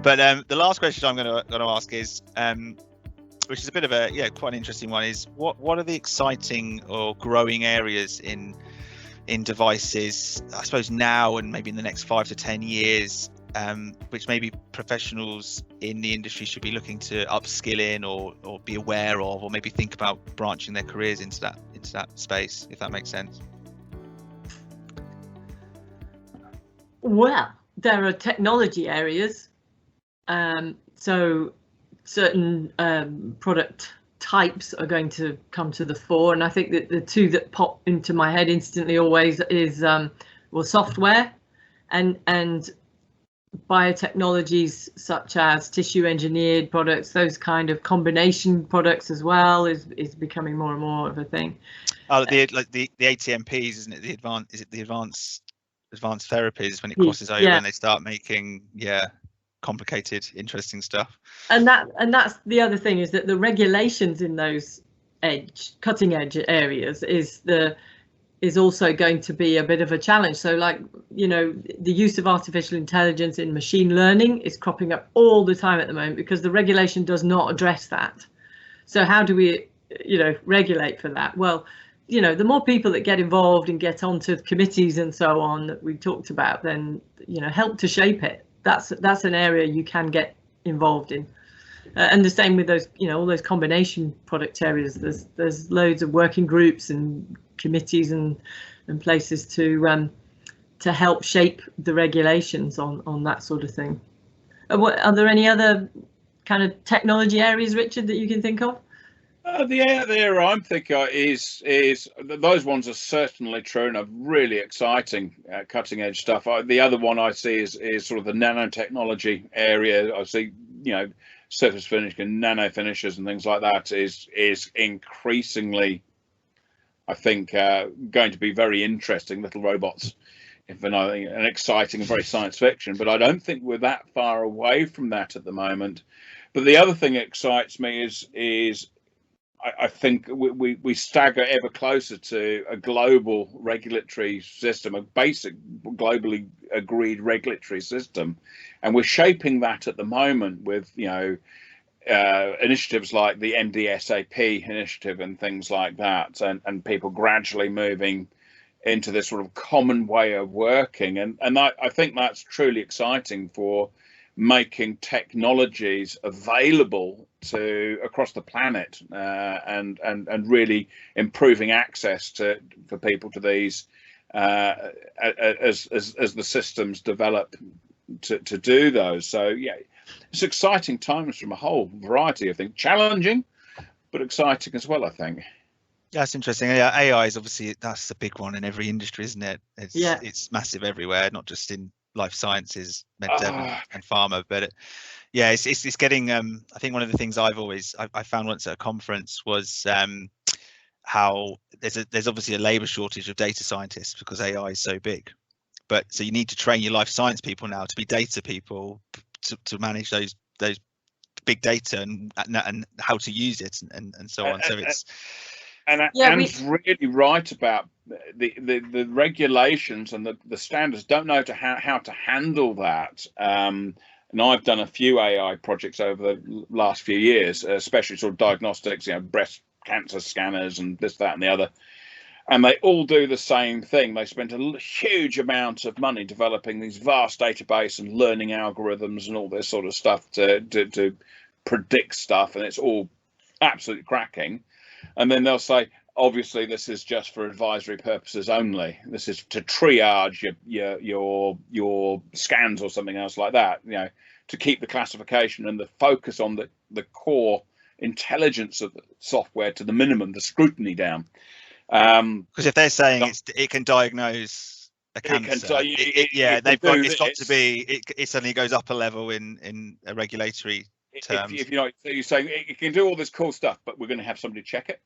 But the last question I'm going to ask is, which is a bit of a quite an interesting one, is what are the exciting or growing areas in devices, I suppose now and maybe in the next 5 to 10 years, which maybe professionals in the industry should be looking to upskill in or be aware of, or maybe think about branching their careers into that space, if that makes sense? Well, there are technology areas, so certain product types are going to come to the fore, and I think that the two that pop into my head instantly always is software and biotechnologies such as tissue engineered products. Those kind of combination products as well is becoming more and more of a thing. Oh, the ATMPs, isn't it? The advanced therapies, when it crosses over and they start making complicated, interesting stuff. And that's the other thing, is that the regulations in those cutting edge areas is also going to be a bit of a challenge. So, like, the use of artificial intelligence in machine learning is cropping up all the time at the moment because the regulation does not address that. So how do we regulate for that? Well, the more people that get involved and get onto committees and so on that we talked about, then help to shape it. That's an area you can get involved in, and the same with those all those combination product areas. There's loads of working groups and committees and places to help shape the regulations on that sort of thing. Are there any other kind of technology areas, Richard, that you can think of? The area I'm thinking of is those ones are certainly true and are really exciting, cutting edge stuff. The other one I see is sort of the nanotechnology area. I see, surface finish and nano finishes and things like that is increasingly, I think, going to be very interesting little robots, and exciting and very science fiction. But I don't think we're that far away from that at the moment. But the other thing that excites me is I think we stagger ever closer to a global regulatory system, a basic globally agreed regulatory system, and we're shaping that at the moment with initiatives like the MDSAP initiative and things like that, and people gradually moving into this sort of common way of working, and I think that's truly exciting for making technologies available to across the planet, and really improving access for people to these as the systems develop to do those. So it's exciting times from a whole variety of things, challenging but exciting as well, I think. That's interesting. AI is obviously, that's the big one in every industry, isn't it? It's massive everywhere, not just in life sciences, med dev and pharma, but it's getting. I think one of the things I found once at a conference was how there's obviously a labour shortage of data scientists because AI is so big, but so you need to train your life science people now to be data people to manage those big data and how to use it and so on. So it's. And Anne's really right about the regulations and the standards don't know how to handle that. And I've done a few AI projects over the last few years, especially sort of diagnostics, breast cancer scanners and this, that, and the other. And they all do the same thing. They spent a huge amount of money developing these vast database and learning algorithms and all this sort of stuff to predict stuff, and it's all absolutely cracking. And then they'll say, obviously, this is just for advisory purposes only. This is to triage your scans or something else like that, to keep the classification and the focus on the core intelligence of the software to the minimum, the scrutiny down. Because if they're saying it can diagnose a cancer, it suddenly goes up a level in a regulatory terms. If you're saying it can do all this cool stuff, but we're going to have somebody check it,